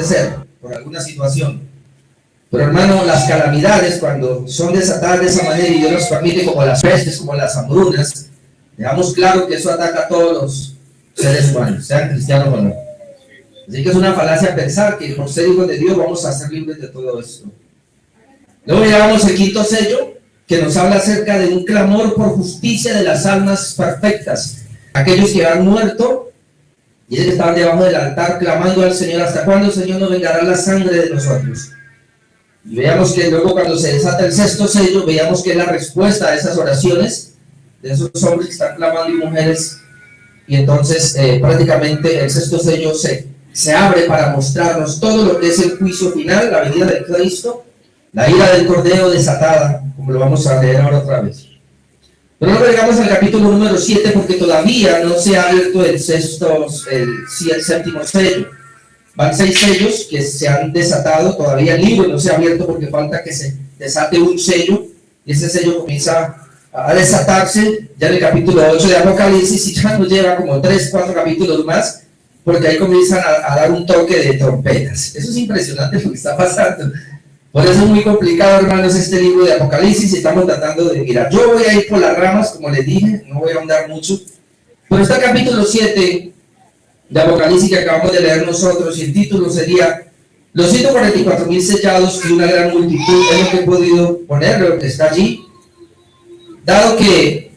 puede ser, por alguna situación. Pero hermano, las calamidades cuando son desatadas de esa manera y Dios nos permite, como las pestes, como las hambrunas, dejamos claro que eso ataca a todos los seres humanos, sean cristianos o no. Así que es una falacia pensar que por ser hijos de Dios vamos a ser libres de todo esto. Luego llegamos al quinto sello, que nos habla acerca de un clamor por justicia de las almas perfectas, aquellos que han muerto y ellos estaban debajo del altar clamando al Señor: ¿hasta cuándo, Señor, nos vengará la sangre de nosotros? Y veamos que luego, cuando se desata el sexto sello, veamos que es la respuesta a esas oraciones de esos hombres que están clamando y mujeres. Y entonces prácticamente el sexto sello se abre para mostrarnos todo lo que es el juicio final, la venida de Cristo, la ira del Cordero desatada, como lo vamos a leer ahora otra vez. Pero no llegamos al capítulo número 7 porque todavía no se ha abierto el séptimo sello. Van 6 sellos que se han desatado, todavía el libro no se ha abierto porque falta que se desate un sello, y ese sello comienza a desatarse ya en el capítulo 8 de Apocalipsis, y ya nos lleva como 3-4 capítulos más, porque ahí comienzan a dar un toque de trompetas. Eso es impresionante lo que está pasando. Por eso es muy complicado, hermanos, este libro de Apocalipsis. Estamos tratando de mirar. Yo voy a ir por las ramas, como les dije, no voy a ahondar mucho. Pero está el capítulo 7 de Apocalipsis que acabamos de leer nosotros, y el título sería los 144,000 sellados y una gran multitud. Es lo que he podido poner, lo que está allí. Dado que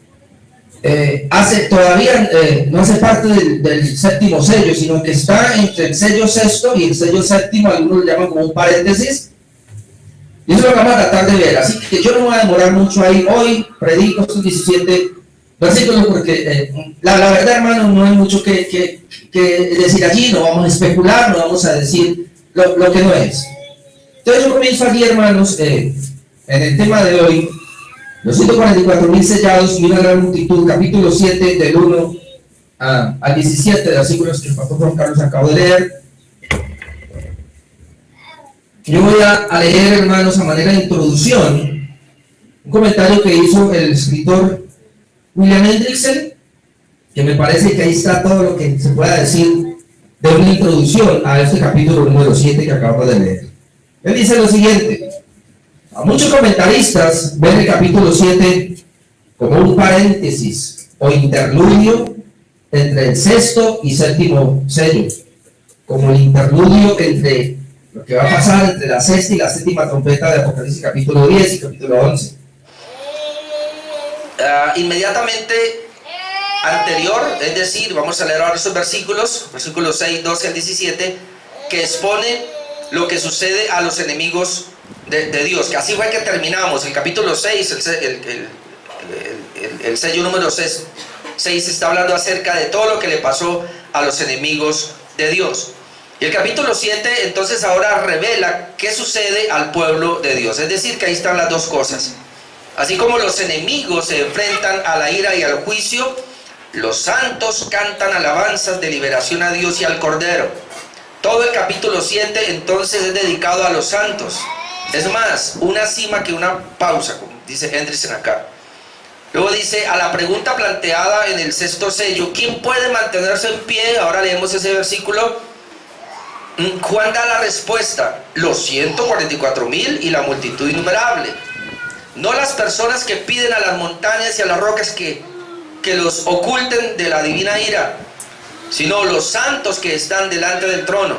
todavía no hace parte del séptimo sello, sino que está entre el sello sexto y el sello séptimo, algunos lo llaman como un paréntesis. Y eso lo vamos a tratar de ver, así que yo no me voy a demorar mucho ahí. Hoy predico estos 17 versículos porque la verdad, hermano, no hay mucho que decir allí. No vamos a especular, no vamos a decir lo que no es. Entonces yo comienzo aquí, hermanos, en el tema de hoy, los 144,000 sellados y una gran multitud, capítulo 7 del 1 al 17, de versículos que el pastor Juan Carlos acabó de leer. Yo voy a leer, hermanos, a manera de introducción, un comentario que hizo el escritor William Hendrickson, que me parece que ahí está todo lo que se pueda decir de una introducción a este capítulo número 7 que acabamos de leer. Él dice lo siguiente: a muchos comentaristas ven el capítulo 7 como un paréntesis o interludio entre el sexto y séptimo sello, como el interludio entre lo que va a pasar entre la sexta y la séptima trompeta de Apocalipsis capítulo 10 y capítulo 11. Inmediatamente anterior, es decir, vamos a leer ahora esos versículos 6, 12 al 17, que expone lo que sucede a los enemigos de Dios, que así fue que terminamos el capítulo 6, el sello número 6 está hablando acerca de todo lo que le pasó a los enemigos de Dios. Y el capítulo 7 entonces ahora revela qué sucede al pueblo de Dios, es decir, que ahí están las dos cosas. Así como los enemigos se enfrentan a la ira y al juicio, los santos cantan alabanzas de liberación a Dios y al Cordero. Todo el capítulo 7 entonces es dedicado a los santos. Es más, una cima que una pausa, como dice Hendrickson acá. Luego dice, a la pregunta planteada en el sexto sello, ¿quién puede mantenerse en pie? Ahora leemos ese versículo. Juan da la respuesta: los 144,000 y la multitud innumerable. No las personas que piden a las montañas y a las rocas que los oculten de la divina ira, sino los santos que están delante del trono.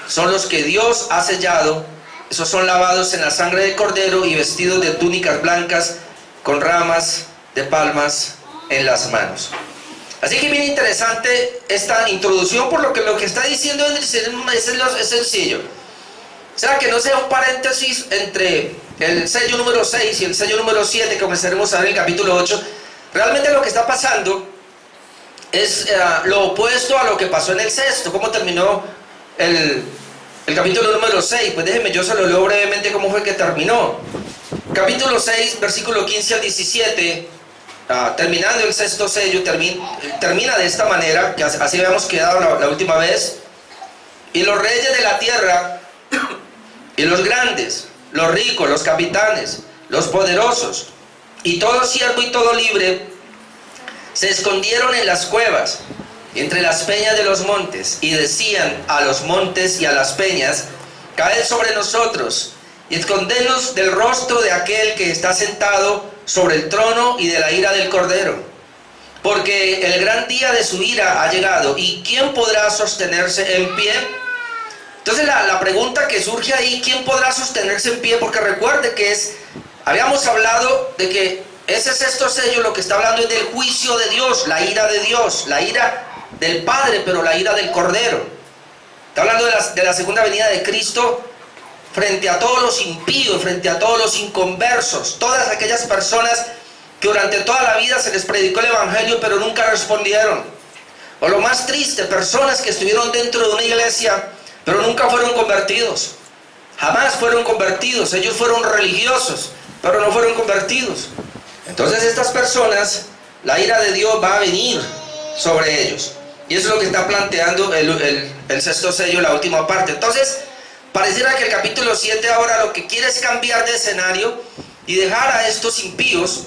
Son los que Dios ha sellado. Esos son lavados en la sangre del Cordero y vestidos de túnicas blancas con ramas de palmas en las manos. Así que bien interesante esta introducción, por lo que está diciendo es sencillo. O sea, que no sea un paréntesis entre el sello número 6 y el sello número 7 que comenzaremos a ver en el capítulo 8. Realmente lo que está pasando es lo opuesto a lo que pasó en el sexto. ¿Cómo terminó el capítulo número 6? Pues déjenme, yo se lo leo brevemente cómo fue que terminó. Capítulo 6, versículo 15 al 17, terminando el sexto sello, termina de esta manera, que así habíamos quedado la última vez. Y los reyes de la tierra, y los grandes, los ricos, los capitanes, los poderosos, y todo siervo y todo libre, se escondieron en las cuevas, entre las peñas de los montes, y decían a los montes y a las peñas: caed sobre nosotros y escondednos del rostro de aquel que está sentado sobre el trono y de la ira del Cordero. Porque el gran día de su ira ha llegado, ¿y quién podrá sostenerse en pie? Entonces la pregunta que surge ahí, ¿quién podrá sostenerse en pie? Porque recuerde que habíamos hablado de que ese sexto sello lo que está hablando es del juicio de Dios, la ira del Padre, pero la ira del Cordero. Está hablando de la segunda venida de Cristo frente a todos los impíos, frente a todos los inconversos, todas aquellas personas que durante toda la vida se les predicó el Evangelio pero nunca respondieron. O lo más triste, personas que estuvieron dentro de una iglesia pero nunca fueron convertidos. Jamás fueron convertidos. Ellos fueron religiosos, pero no fueron convertidos. Entonces estas personas, la ira de Dios va a venir sobre ellos. Y eso es lo que está planteando el sexto sello, la última parte. Entonces, pareciera que el capítulo 7 ahora lo que quiere es cambiar de escenario y dejar a estos impíos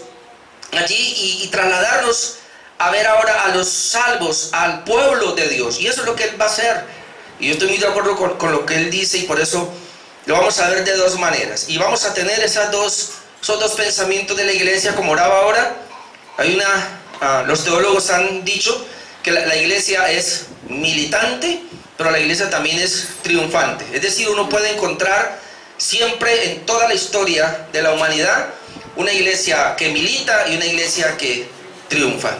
allí y trasladarnos a ver ahora a los salvos, al pueblo de Dios. Y eso es lo que Él va a hacer. Y yo estoy muy de acuerdo con lo que Él dice, y por eso lo vamos a ver de dos maneras. Y vamos a tener esos dos pensamientos de la iglesia, como oraba ahora. Los teólogos han dicho que la iglesia es militante, pero la iglesia también es triunfante. Es decir, uno puede encontrar siempre en toda la historia de la humanidad una iglesia que milita y una iglesia que triunfa.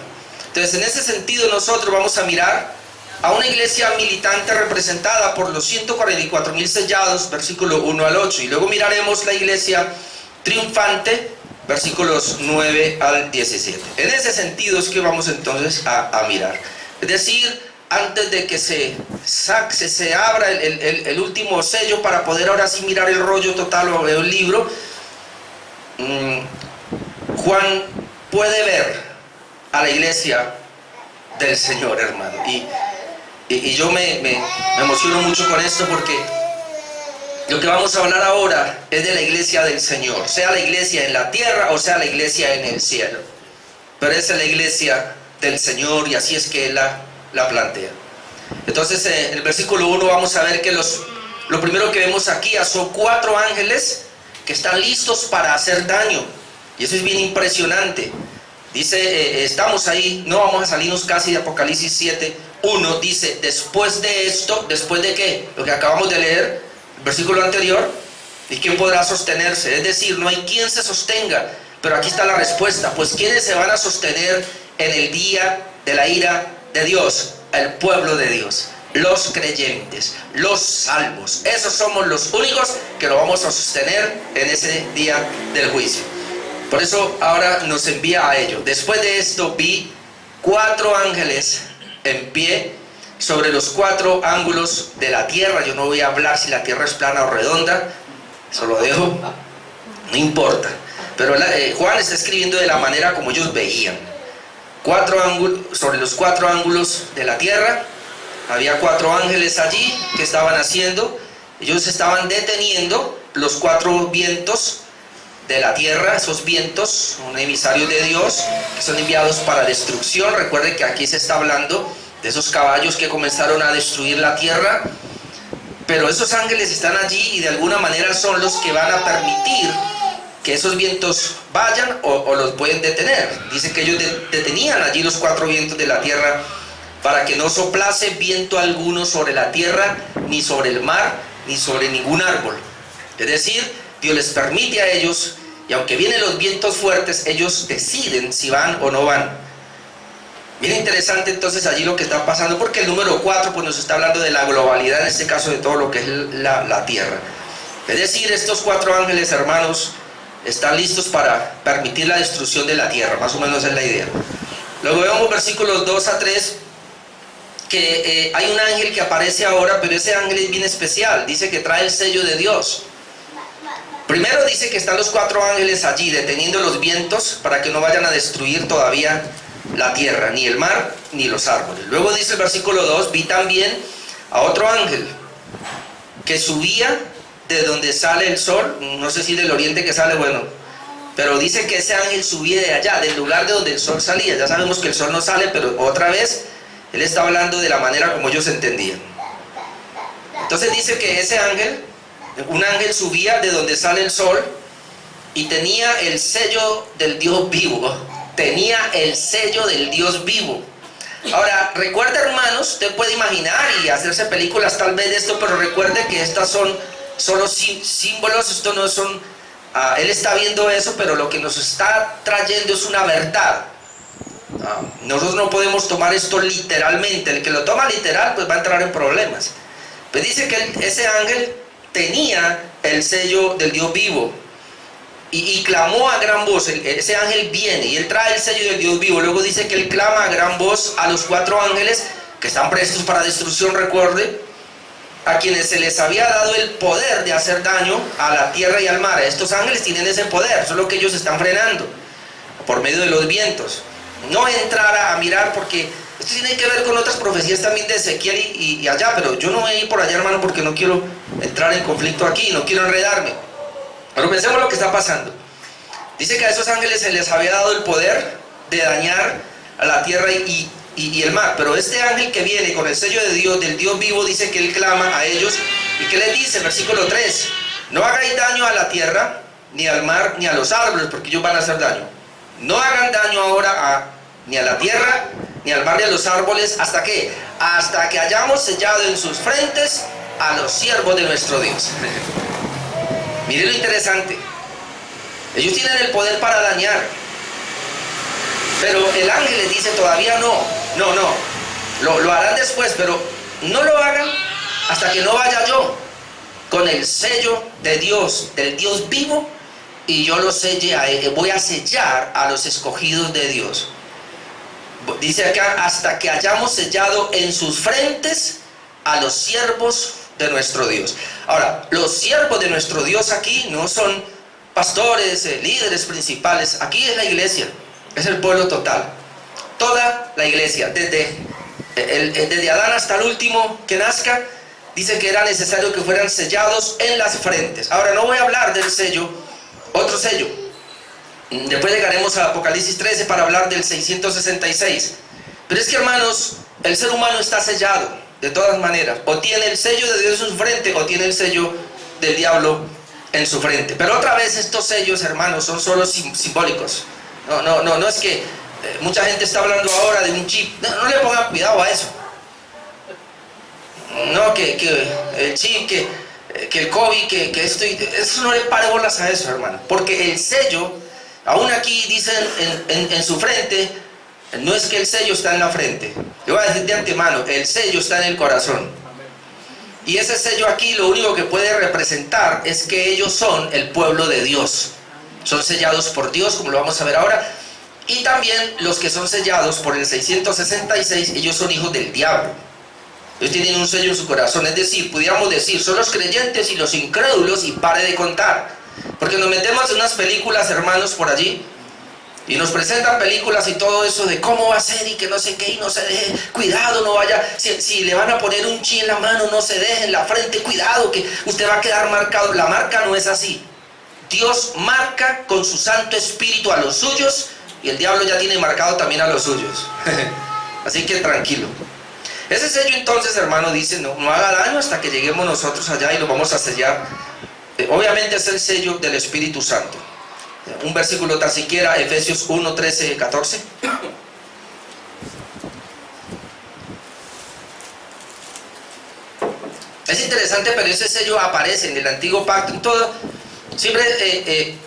Entonces, en ese sentido, nosotros vamos a mirar a una iglesia militante representada por los 144,000 sellados, versículo 1 al 8, y luego miraremos la iglesia triunfante, versículos 9 al 17. En ese sentido es que vamos entonces a mirar. Es decir, antes de que se abra el último sello para poder ahora sí mirar el rollo total o el libro, Juan puede ver a la iglesia del Señor, hermano. Y yo me emociono mucho con esto, porque lo que vamos a hablar ahora es de la iglesia del Señor, sea la iglesia en la tierra o sea la iglesia en el cielo. Pero esa es la iglesia del Señor, y así es que Él la plantea. Entonces en el versículo 1 vamos a ver que lo primero que vemos aquí son 4 ángeles que están listos para hacer daño. Y eso es bien impresionante. Dice, estamos ahí, no vamos a salirnos casi de Apocalipsis 7:1, dice, después de esto, ¿después de qué? Lo que acabamos de leer, el versículo anterior, ¿y quién podrá sostenerse? Es decir, no hay quien se sostenga, pero aquí está la respuesta. Pues ¿quiénes se van a sostener en el día de la ira de Dios? El pueblo de Dios, los creyentes, los salvos. Esos somos los únicos que lo vamos a sostener en ese día del juicio. Por eso ahora nos envía a ello. Después de esto vi 4 ángeles en pie sobre los 4 ángulos de la tierra. Yo no voy a hablar si la tierra es plana o redonda, eso lo dejo, no importa. Pero Juan está escribiendo de la manera como ellos veían. 4 ángulos, sobre los 4 ángulos de la tierra había 4 ángeles allí que estaban haciendo. Ellos estaban deteniendo los 4 vientos de la tierra. Esos vientos son emisarios de Dios que son enviados para destrucción. Recuerden que aquí se está hablando de esos caballos que comenzaron a destruir la tierra, pero esos ángeles están allí y de alguna manera son los que van a permitir que esos vientos vayan o los pueden detener. Dice que ellos detenían allí los 4 vientos de la tierra para que no soplase viento alguno sobre la tierra, ni sobre el mar, ni sobre ningún árbol. Es decir, Dios les permite a ellos, y aunque vienen los vientos fuertes, ellos deciden si van o no van. Bien interesante entonces allí lo que está pasando, porque el número 4 pues nos está hablando de la globalidad, en este caso de todo lo que es la tierra. Es decir, estos 4 ángeles, hermanos, están listos para permitir la destrucción de la tierra, más o menos es la idea. Luego vemos versículos 2 a 3, que hay un ángel que aparece ahora, pero ese ángel es bien especial. Dice que trae el sello de Dios. Primero dice que están los 4 ángeles allí deteniendo los vientos para que no vayan a destruir todavía la tierra, ni el mar, ni los árboles. Luego dice el versículo 2, vi también a otro ángel que subía de donde sale el sol, no sé si del oriente que sale, bueno, pero dice que ese ángel subía de allá, del lugar de donde el sol salía. Ya sabemos que el sol no sale, pero otra vez él está hablando de la manera como ellos entendían. Entonces dice que ese ángel un ángel subía de donde sale el sol y tenía el sello del Dios vivo. Tenía el sello del Dios vivo. Ahora, recuerda, hermanos, usted puede imaginar y hacerse películas tal vez de esto, pero recuerde que estas son solo símbolos, esto no son... él está viendo eso, pero lo que nos está trayendo es una verdad. Nosotros no podemos tomar esto literalmente. El que lo toma literal, pues va a entrar en problemas. Pues dice que ese ángel tenía el sello del Dios vivo. Y clamó a gran voz. Ese ángel viene y él trae el sello del Dios vivo. Luego dice que él clama a gran voz a los 4 ángeles que están prestos para destrucción, recuerde, a quienes se les había dado el poder de hacer daño a la tierra y al mar. Estos ángeles tienen ese poder, solo que ellos están frenando por medio de los vientos. No entrar a mirar, porque esto tiene que ver con otras profecías también de Ezequiel y allá, pero yo no voy a ir por allá, hermano, porque no quiero entrar en conflicto aquí, no quiero enredarme. Pero pensemos lo que está pasando. Dice que a esos ángeles se les había dado el poder de dañar a la tierra y el mar. Pero este ángel que viene con el sello de Dios, del Dios vivo, dice que él clama a ellos. ¿Y qué les dice? Versículo 3. No hagáis daño a la tierra, ni al mar, ni a los árboles, porque ellos van a hacer daño. No hagan daño ahora ni a la tierra, ni al mar, ni a los árboles. ¿Hasta qué? Hasta que hayamos sellado en sus frentes a los siervos de nuestro Dios. Miren lo interesante. Ellos tienen el poder para dañar, pero el ángel les dice todavía no. Lo harán después, pero no lo hagan hasta que no vaya yo con el sello de Dios, del Dios vivo, y yo lo selle voy a sellar a los escogidos de Dios. Dice acá, hasta que hayamos sellado en sus frentes a los siervos de nuestro Dios. Ahora, los siervos de nuestro Dios aquí no son pastores, líderes principales. Aquí es la iglesia, es el pueblo total, toda la iglesia, desde Adán hasta el último que nazca. Dice que era necesario que fueran sellados en las frentes. Ahora, no voy a hablar del sello, otro sello. Después llegaremos a Apocalipsis 13 para hablar del 666. Pero es que, hermanos, el ser humano está sellado de todas maneras. O tiene el sello de Dios en su frente, o tiene el sello del diablo en su frente. Pero otra vez, estos sellos, hermanos, son solo simbólicos. No es que mucha gente está hablando ahora de un chip. No le pongan cuidado a eso. No, que el chip, que el COVID, que esto, eso no le pare bolas a eso, hermano. Porque el sello, aún aquí dicen en su frente, no es que el sello está en la frente. Le voy a decir de antemano, el sello está en el corazón. Y ese sello aquí lo único que puede representar es que ellos son el pueblo de Dios. Son sellados por Dios, como lo vamos a ver ahora. Y también los que son sellados por el 666, ellos son hijos del diablo. Ellos tienen un sello en su corazón. Es decir, pudiéramos decir, son los creyentes y los incrédulos, y pare de contar. Porque nos metemos en unas películas, hermanos, por allí, y nos presentan películas y todo eso de cómo va a ser y que no sé qué, y no se deje, cuidado, no vaya, si le van a poner un chi en la mano, no se deje en la frente, cuidado, que usted va a quedar marcado. La marca no es así. Dios marca con su Santo Espíritu a los suyos, y el diablo ya tiene marcado también a los suyos. Así que tranquilo. Ese sello entonces, hermano, dice, no haga daño hasta que lleguemos nosotros allá y lo vamos a sellar. Obviamente es el sello del Espíritu Santo. Un versículo tan siquiera, Efesios 1, 13, 14. Es interesante, pero ese sello aparece en el Antiguo Pacto, en todo. Siempre,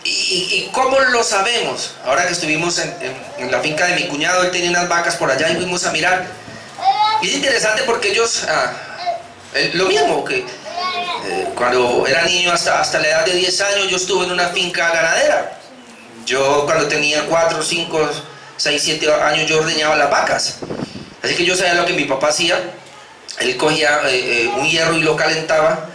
¿y cómo lo sabemos? Ahora que estuvimos en la finca de mi cuñado, él tenía unas vacas por allá y fuimos a mirar. Y es interesante porque ellos, lo mismo que cuando era niño hasta la edad de 10 años, yo estuve en una finca ganadera. Yo cuando tenía 4, 5, 6, 7 años, yo ordeñaba las vacas. Así que yo sabía lo que mi papá hacía. Él cogía un hierro y lo calentaba.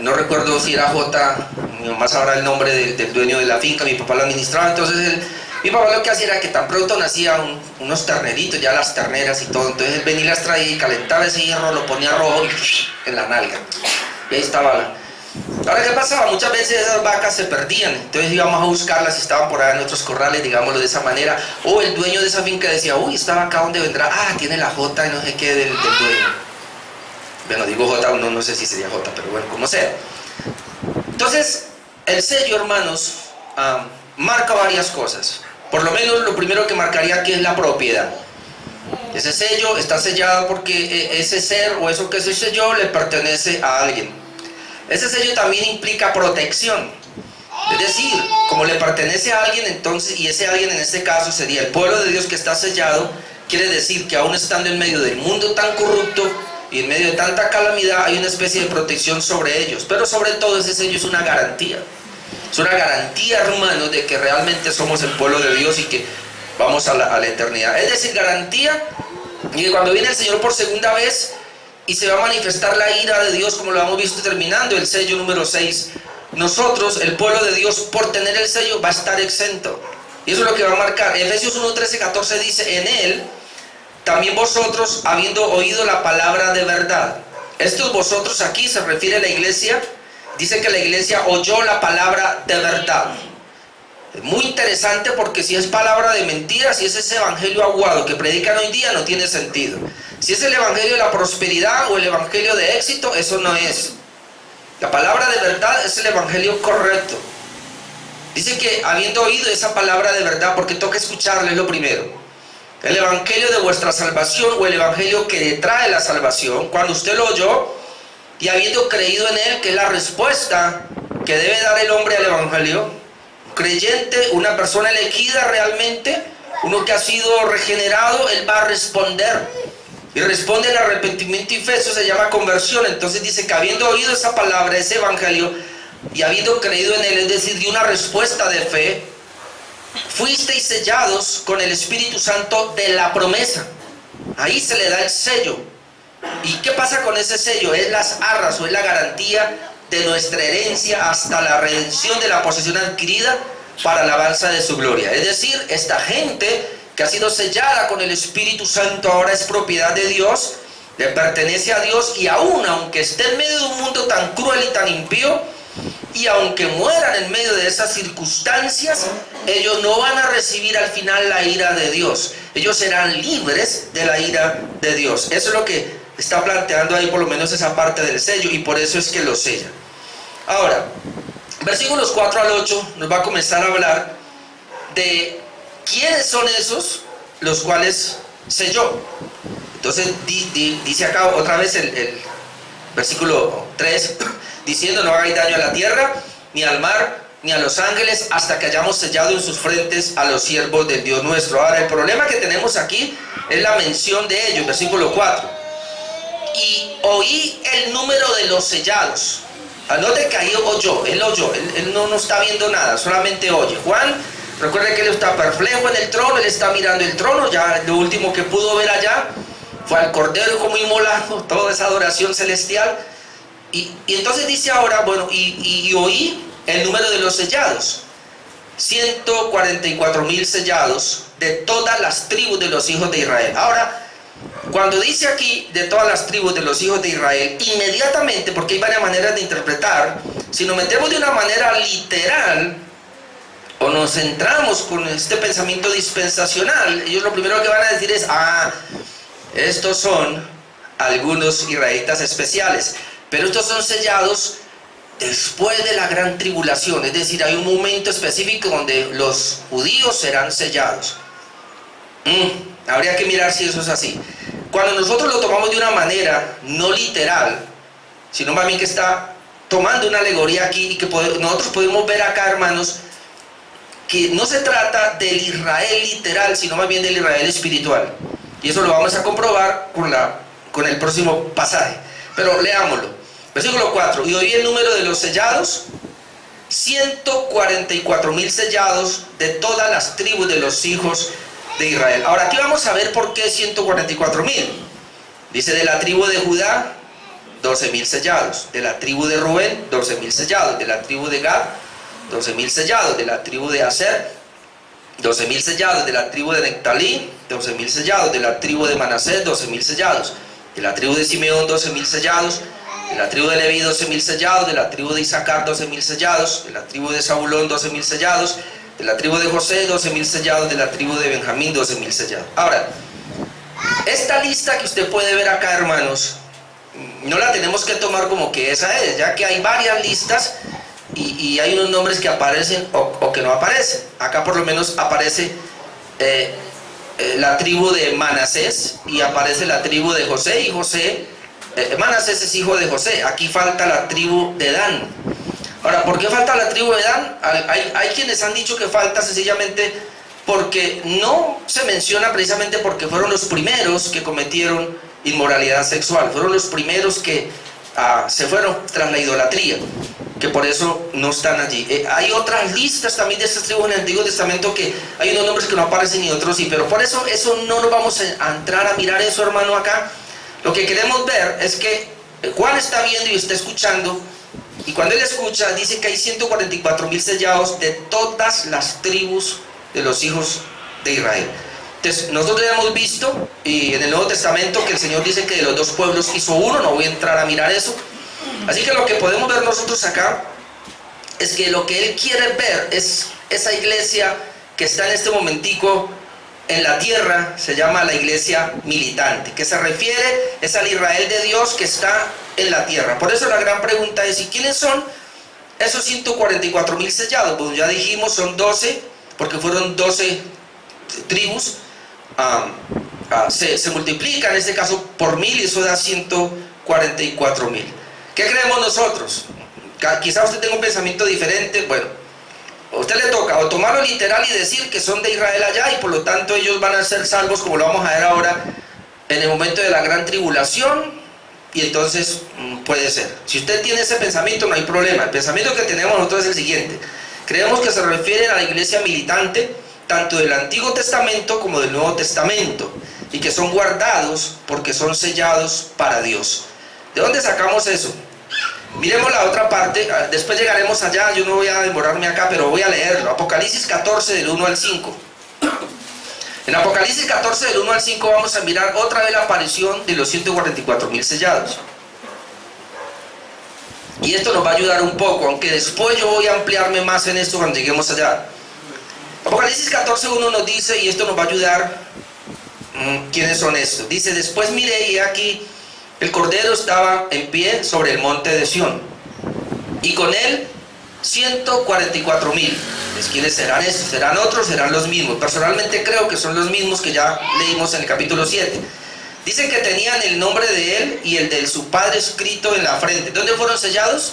No recuerdo si era J, mi mamá sabrá el nombre del dueño de la finca, mi papá lo administraba. Entonces mi papá lo que hacía era que tan pronto nacían unos terneritos, ya las terneras y todo, entonces él venía y las traía y calentaba ese hierro, lo ponía rojo y en la nalga. Y ahí estaba. Ahora, ¿qué pasaba? Muchas veces esas vacas se perdían, entonces íbamos a buscarlas y estaban por ahí en nuestros corrales, digámoslo de esa manera. O el dueño de esa finca decía, uy, esta vaca, ¿dónde vendrá? Ah, tiene la J y no sé qué del dueño. Bueno, digo J1, no sé si sería J, pero bueno, como sea. Entonces, el sello, hermanos, marca varias cosas. Por lo menos lo primero que marcaría aquí es la propiedad. Ese sello está sellado porque ese ser o eso que se selló le pertenece a alguien. Ese sello también implica protección. Es decir, como le pertenece a alguien, entonces, y ese alguien en este caso sería el pueblo de Dios que está sellado, quiere decir que aún estando en medio del mundo tan corrupto y en medio de tanta calamidad, hay una especie de protección sobre ellos. Pero sobre todo ese sello es una garantía. Es una garantía, hermanos, de que realmente somos el pueblo de Dios y que vamos a la eternidad. Es decir, garantía y que cuando viene el Señor por segunda vez y se va a manifestar la ira de Dios, como lo hemos visto terminando el sello número 6, nosotros, el pueblo de Dios, por tener el sello, va a estar exento. Y eso es lo que va a marcar. Efesios 1, 13, 14 dice, en él, también vosotros, habiendo oído la palabra de verdad. Estos vosotros aquí se refiere a la iglesia. Dice que la iglesia oyó la palabra de verdad. Es muy interesante porque si es palabra de mentira, si es ese evangelio aguado que predican hoy día, no tiene sentido. Si es el evangelio de la prosperidad o el evangelio de éxito, eso no es. La palabra de verdad es el evangelio correcto. Dice que habiendo oído esa palabra de verdad, porque toca escucharla, es lo primero. El evangelio de vuestra salvación o el evangelio que le trae la salvación, cuando usted lo oyó y habiendo creído en él, que es la respuesta que debe dar el hombre al evangelio, un creyente, una persona elegida realmente, uno que ha sido regenerado, él va a responder. Y responde el arrepentimiento y fe, eso se llama conversión. Entonces dice que habiendo oído esa palabra, ese evangelio, y habiendo creído en él, es decir, de una respuesta de fe, fuisteis sellados con el Espíritu Santo de la promesa. Ahí se le da el sello. ¿Y qué pasa con ese sello? Es las arras o es la garantía de nuestra herencia hasta la redención de la posesión adquirida para la alabanza de su gloria. Es decir, esta gente que ha sido sellada con el Espíritu Santo ahora es propiedad de Dios, le pertenece a Dios, y aún aunque esté en medio de un mundo tan cruel y tan impío, y aunque mueran en medio de esas circunstancias, ellos no van a recibir al final la ira de Dios. Ellos serán libres de la ira de Dios. Eso es lo que está planteando ahí, por lo menos esa parte del sello, y por eso es que lo sella. Ahora, versículos 4 al 8 nos va a comenzar a hablar de quiénes son esos los cuales selló. Entonces dice acá otra vez el versículo 3, diciendo: no hagáis daño a la tierra, ni al mar, ni a los ángeles, hasta que hayamos sellado en sus frentes a los siervos del Dios nuestro. Ahora, el problema que tenemos aquí es la mención de ellos, versículo 4. Y oí el número de los sellados. Anote que ahí oyó, él no está viendo nada, solamente oye. Juan, recuerde que él está perplejo en el trono, él está mirando el trono, ya lo último que pudo ver allá fue al Cordero como inmolado, toda esa adoración celestial. Y entonces dice ahora, bueno, y oí el número de los sellados, 144,000 sellados de todas las tribus de los hijos de Israel. Ahora, cuando dice aquí de todas las tribus de los hijos de Israel, inmediatamente, porque hay varias maneras de interpretar, si nos metemos de una manera literal o nos centramos con este pensamiento dispensacional, ellos lo primero que van a decir es: estos son algunos israelitas especiales, pero estos son sellados después de la gran tribulación. Es decir, hay un momento específico donde los judíos serán sellados. Habría que mirar si eso es así. Cuando nosotros lo tomamos de una manera no literal, sino más bien que está tomando una alegoría aquí, y que nosotros podemos ver acá, hermanos, que no se trata del Israel literal, sino más bien del Israel espiritual. Y eso lo vamos a comprobar con el próximo pasaje. Pero leámoslo. Versículo 4. Y oí el número de los sellados, 144,000 sellados de todas las tribus de los hijos de Israel. Ahora aquí vamos a ver por qué 144,000. Dice: de la tribu de Judá, 12,000 sellados. De la tribu de Rubén, 12,000 sellados. De la tribu de Gad, 12,000 sellados. De la tribu de Aser, 12,000 sellados. De la tribu de Nectalí, 12,000 sellados. De la tribu de Manasés, 12,000 sellados. De la tribu de Simeón, 12,000 sellados. De la tribu de Leví, 12,000 sellados. De la tribu de Isaacar, 12,000 sellados. De la tribu de Zabulón, 12,000 sellados. De la tribu de José, 12,000 sellados. De la tribu de Benjamín, 12,000 sellados. Ahora, esta lista que usted puede ver acá, hermanos, no la tenemos que tomar como que esa es, ya que hay varias listas y hay unos nombres que aparecen o que no aparecen. Acá por lo menos aparece la tribu de Manasés y aparece la tribu de José, y José, Manasés es hijo de José. Aquí falta la tribu de Dan. Ahora, ¿por qué falta la tribu de Dan? Hay quienes han dicho que falta sencillamente porque no se menciona, precisamente porque fueron los primeros que cometieron inmoralidad sexual, fueron los primeros que se fueron tras la idolatría, que por eso no están allí. Hay otras listas también de estas tribus en el Antiguo Testamento que hay unos nombres que no aparecen y otros sí, pero por eso no nos vamos a entrar a mirar eso, hermano, acá. Lo que queremos ver es que Juan está viendo y está escuchando, y cuando él escucha dice que hay 144,000 sellados de todas las tribus de los hijos de Israel. Entonces, nosotros ya hemos visto y en el Nuevo Testamento que el Señor dice que de los dos pueblos hizo uno. No voy a entrar a mirar eso. Así que lo que podemos ver nosotros acá es que lo que Él quiere ver es esa iglesia que está en este momentico en la tierra, se llama la iglesia militante, que se refiere es al Israel de Dios que está en la tierra. Por eso la gran pregunta es, ¿y quiénes son esos 144,000 sellados? Pues ya dijimos, son 12, porque fueron 12 tribus. Se multiplica en este caso por 1000 y eso da 144,000. ¿Qué creemos nosotros? Quizá usted tenga un pensamiento diferente. Bueno, a usted le toca o tomarlo literal y decir que son de Israel allá y por lo tanto ellos van a ser salvos, como lo vamos a ver ahora, en el momento de la gran tribulación, y entonces puede ser. Si usted tiene ese pensamiento, no hay problema. El pensamiento que tenemos nosotros es el siguiente: creemos que se refieren a la iglesia militante tanto del Antiguo Testamento como del Nuevo Testamento, y que son guardados porque son sellados para Dios. ¿De dónde sacamos eso? Miremos la otra parte, después llegaremos allá, yo no voy a demorarme acá, pero voy a leerlo. Apocalipsis 14 del 1 al 5. En Apocalipsis 14 del 1 al 5 vamos a mirar otra vez la aparición de los 144,000 sellados. Y esto nos va a ayudar un poco, aunque después yo voy a ampliarme más en esto cuando lleguemos allá. Apocalipsis 14:1 nos dice, y esto nos va a ayudar, ¿quiénes son estos? Dice: después miré y aquí el Cordero estaba en pie sobre el monte de Sión, y con él 144,000. ¿Quiénes serán estos? ¿Serán otros? ¿Serán los mismos? Personalmente creo que son los mismos que ya leímos en el capítulo 7. Dice que tenían el nombre de él y el de su padre escrito en la frente. ¿Dónde fueron sellados?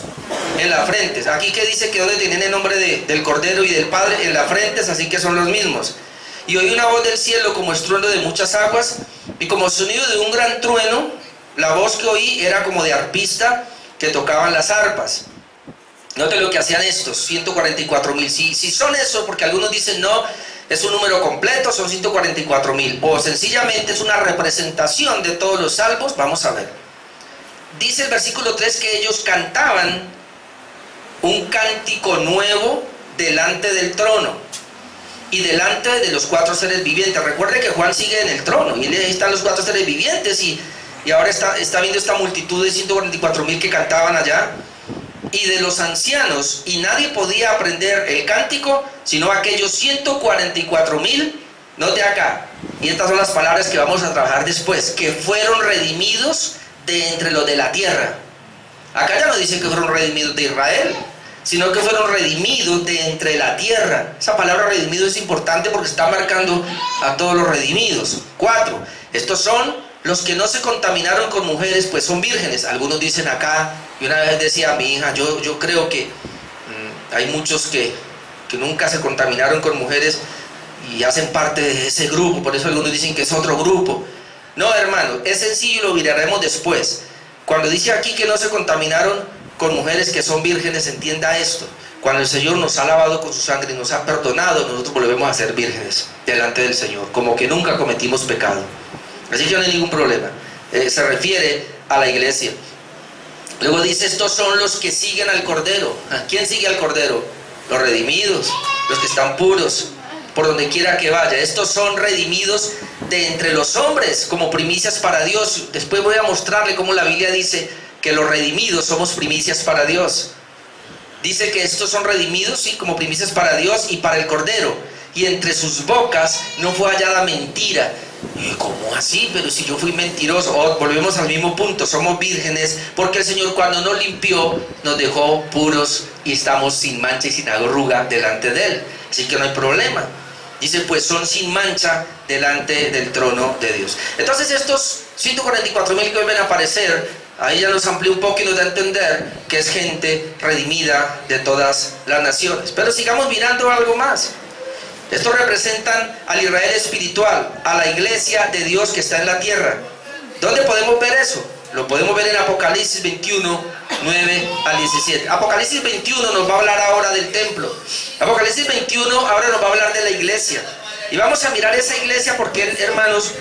En la frente. Aquí que dice que donde tienen el nombre del Cordero y del Padre en la frente, así que son los mismos. Y oí una voz del cielo como estruendo de muchas aguas y como sonido de un gran trueno. La voz que oí era como de arpista que tocaban las arpas. Note lo que hacían estos 144,000. Si son eso, porque algunos dicen no, es un número completo, son 144,000, o sencillamente es una representación de todos los salvos. Vamos a ver. Dice el versículo 3 que ellos cantaban un cántico nuevo delante del trono y delante de los 4 seres vivientes. Recuerde que Juan sigue en el trono y ahí están los 4 seres vivientes y ahora está viendo esta multitud de 144,000 que cantaban allá, y de los ancianos, y nadie podía aprender el cántico sino aquellos 144,000. Note acá, y estas son las palabras que vamos a trabajar después: que fueron redimidos de entre los de la tierra. Acá ya no dice que fueron redimidos de Israel, sino que fueron redimidos de entre la tierra. Esa palabra redimido es importante porque está marcando a todos los redimidos. 4. Estos son los que no se contaminaron con mujeres, pues son vírgenes. Algunos dicen acá, y una vez decía mi hija, yo creo que hay muchos que nunca se contaminaron con mujeres y hacen parte de ese grupo, por eso algunos dicen que es otro grupo. No, hermano, es sencillo y lo miraremos después. Cuando dice aquí que no se contaminaron con mujeres que son vírgenes, entienda esto: cuando el Señor nos ha lavado con su sangre y nos ha perdonado, nosotros volvemos a ser vírgenes delante del Señor, como que nunca cometimos pecado. Así que no hay ningún problema. Se refiere a la iglesia. Luego dice: estos son los que siguen al Cordero. ¿Quién sigue al Cordero? Los redimidos, los que están puros, por donde quiera que vaya. Estos son redimidos de entre los hombres, como primicias para Dios. Después voy a mostrarle cómo la Biblia dice que los redimidos somos primicias para Dios. Dice que estos son redimidos, sí, como primicias para Dios y para el Cordero. Y entre sus bocas no fue hallada mentira. Y ¿cómo así? Pero si yo fui mentiroso. Oh, volvemos al mismo punto, somos vírgenes porque el Señor cuando nos limpió nos dejó puros y estamos sin mancha y sin arruga delante de Él. Así que no hay problema. Dice, pues son sin mancha delante del trono de Dios. Entonces estos 144,000 que vuelven a aparecer, ahí ya nos amplía un poco y nos da a entender que es gente redimida de todas las naciones. Pero sigamos mirando algo más. Estos representan al Israel espiritual, a la iglesia de Dios que está en la tierra. ¿Dónde podemos ver eso? Lo podemos ver en Apocalipsis 21, 9 al 17. Apocalipsis 21 nos va a hablar ahora del templo. Apocalipsis 21 ahora nos va a hablar de la iglesia. Y vamos a mirar esa iglesia porque, hermanos,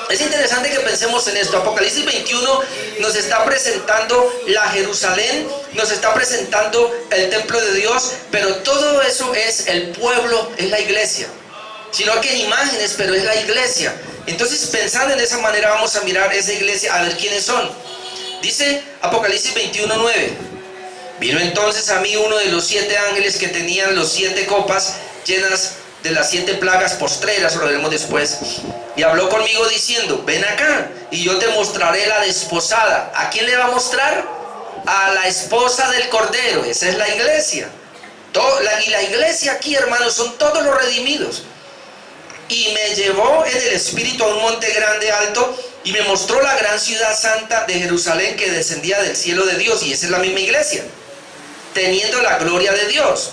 es interesante que pensemos en esto. Apocalipsis 21 nos está presentando la Jerusalén, nos está presentando el templo de Dios, pero todo eso es el pueblo, es la iglesia. Sino que en imágenes, pero es la iglesia. Entonces, pensando en esa manera, vamos a mirar esa iglesia, a ver quiénes son. Dice Apocalipsis 21:9. Vino entonces a mí uno de los 7 ángeles que tenían los 7 copas llenas de las 7 plagas postreras, lo veremos después. Y habló conmigo diciendo, ven acá, y yo te mostraré la desposada. ¿A quién le va a mostrar? A la esposa del Cordero. Esa es la iglesia. Y la iglesia aquí, hermanos, son todos los redimidos. Y me llevó en el espíritu a un monte grande alto y me mostró la gran ciudad santa de Jerusalén que descendía del cielo de Dios. Y esa es la misma iglesia, teniendo la gloria de Dios.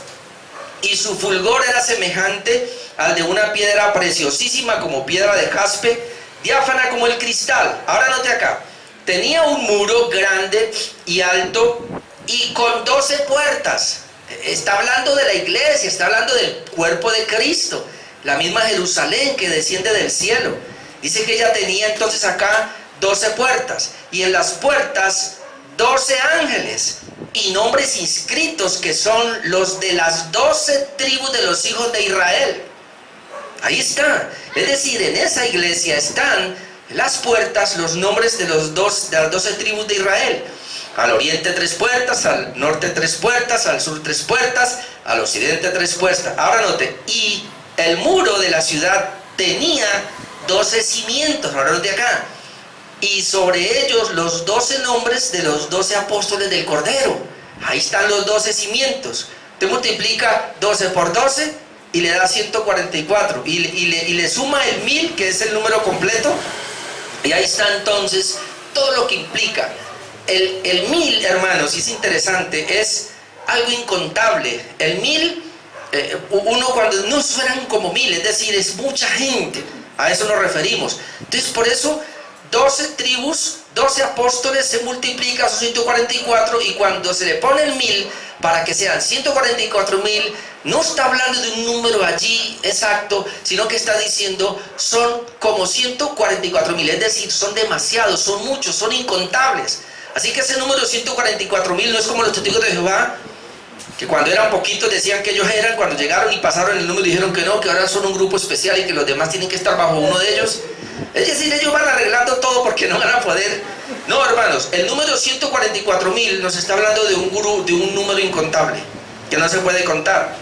Y su fulgor era semejante al de una piedra preciosísima como piedra de jaspe, diáfana como el cristal. Ahora note acá, tenía un muro grande y alto y con 12 puertas. Está hablando de la iglesia, está hablando del cuerpo de Cristo, la misma Jerusalén que desciende del cielo. Dice que ella tenía entonces acá 12 puertas y en las puertas 12 ángeles y nombres inscritos que son los de las 12 tribus de los hijos de Israel. Ahí está. Es decir, en esa iglesia están las puertas, los nombres de las 12 tribus de Israel. Al oriente 3 puertas, al norte 3 puertas, al sur 3 puertas, al occidente 3 puertas. Ahora note, y el muro de la ciudad tenía 12 cimientos. Ahora note acá. Y sobre ellos los 12 nombres de los 12 apóstoles del Cordero. Ahí están los 12 cimientos. Te multiplica 12 por 12 y le da 144. Y le suma el 1000, que es el número completo. Y ahí está entonces todo lo que implica. El 1000, hermanos, y es interesante, es algo incontable. El 1000, uno cuando no suenan como 1000, es decir, es mucha gente. A eso nos referimos. Entonces, por eso 12 tribus, 12 apóstoles se multiplica, son 144, y cuando se le pone el 1000 para que sean 144,000, no está hablando de un número allí exacto, sino que está diciendo son como 144,000, es decir, son demasiados, son muchos, son incontables. Así que ese número 144,000 no es como los testigos de Jehová, que cuando eran poquitos decían que ellos eran, cuando llegaron y pasaron el número dijeron que no, que ahora son un grupo especial y que los demás tienen que estar bajo uno de ellos. Es decir, ellos van arreglando todo porque no van a poder. No, hermanos, el número 144,000 nos está hablando de un número incontable, que no se puede contar.